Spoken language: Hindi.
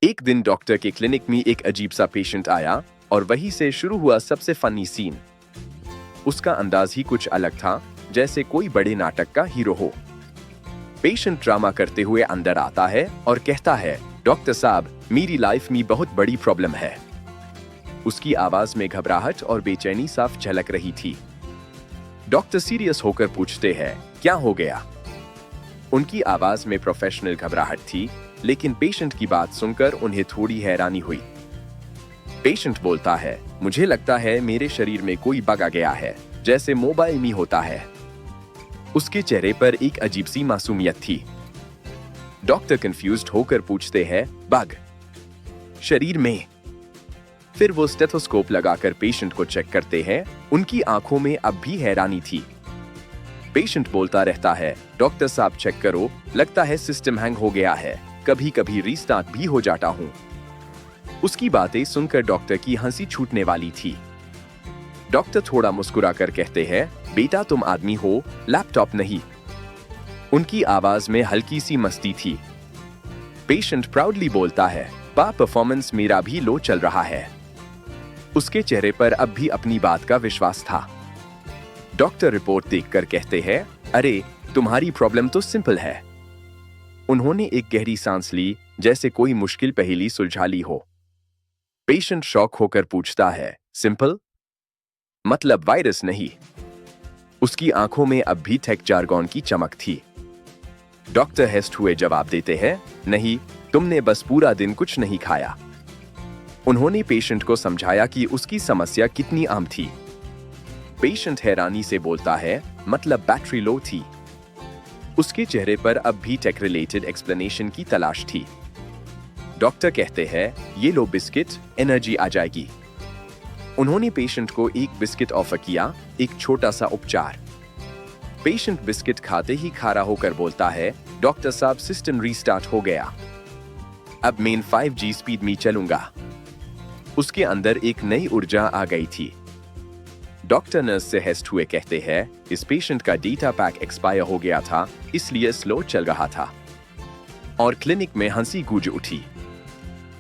एक दिन डॉक्टर के क्लिनिक में एक अजीब सा पेशेंट आया और वहीं से शुरू हुआ सबसे फनी सीन। उसका अंदाज ही कुछ अलग था, जैसे कोई बड़े नाटक का हीरो हो। पेशेंट ड्रामा करते हुए अंदर आता है और कहता है, डॉक्टर साहब, मेरी लाइफ में बहुत बड़ी प्रॉब्लम है। उसकी आवाज में घबराहट और बेचैनी साफ झलक रही थी। डॉक्टर सीरियस होकर पूछते हैं, क्या हो गया? उनकी आवाज में प्रोफेशनल घबराहट थी, लेकिन पेशेंट की बात सुनकर उन्हें थोड़ी हैरानी हुई। पेशेंट बोलता है, मुझे लगता है मेरे शरीर में कोई बग आ गया है, जैसे मोबाइल में होता है। उसके चेहरे पर एक अजीब सी मासूमियत थी। डॉक्टर कंफ्यूज्ड होकर पूछते हैं, बग शरीर में? फिर वो स्टेथोस्कोप लगाकर पेशेंट को चेक करते हैं। उनकी आंखों में अब भी हैरानी थी। पेशेंट बोलता रहता है, डॉक्टर साहब चेक करो, लगता है सिस्टम हैंग हो गया है, कभी कभी रीस्टार्ट भी हो जाता हूं। उसकी बातें सुनकर डॉक्टर की हंसी छूटने वाली थी। डॉक्टर थोड़ा मुस्कुराकर कहते हैं, बेटा तुम आदमी हो, लैपटॉप नहीं। उनकी आवाज में हल्की सी मस्ती थी। पेशेंट प्राउडली बोलता है, पा परफॉर्मेंस मेरा भी लो चल रहा है। उसके चेहरे पर अब भी अपनी बात का विश्वास था। डॉक्टर रिपोर्ट देखकर कहते हैं, अरे तुम्हारी प्रॉब्लम तो सिंपल है। उन्होंने एक गहरी सांस ली, जैसे कोई मुश्किल पहेली सुलझा ली हो। पेशेंट शॉक होकर पूछता है, सिंपल मतलब वायरस नहीं? उसकी आंखों में अब भी टेक जार्गन की चमक थी। डॉक्टर हेस्ट हुए जवाब देते हैं, नहीं, तुमने बस पूरा दिन कुछ नहीं खाया। उन्होंने पेशेंट को समझाया कि उसकी समस्या कितनी आम थी। पेशेंट हैरानी से बोलता है, मतलब बैटरी लो थी। उसके चेहरे पर अब भी टेक रिलेटेड एक्सप्लेनेशन की तलाश थी। डॉक्टर कहते हैं, ये लो बिस्किट, एनर्जी आ जाएगी। उन्होंने पेशेंट को एक बिस्किट ऑफर किया, एक छोटा सा उपचार। पेशेंट बिस्किट खाते ही खारा होकर बोलता है, डॉक्टर साहब सिस्टम रीस्टार्ट हो गया, अब मैं 5G स्पीड में चलूंगा। उसके अंदर एक नई ऊर्जा आ गई थी। डॉक्टर नर्स से हेस्ट हुए कहते हैं, इस पेशेंट का डेटा पैक एक्सपायर हो गया था, इसलिए स्लो चल रहा था। और क्लिनिक में हंसी गूंज उठी।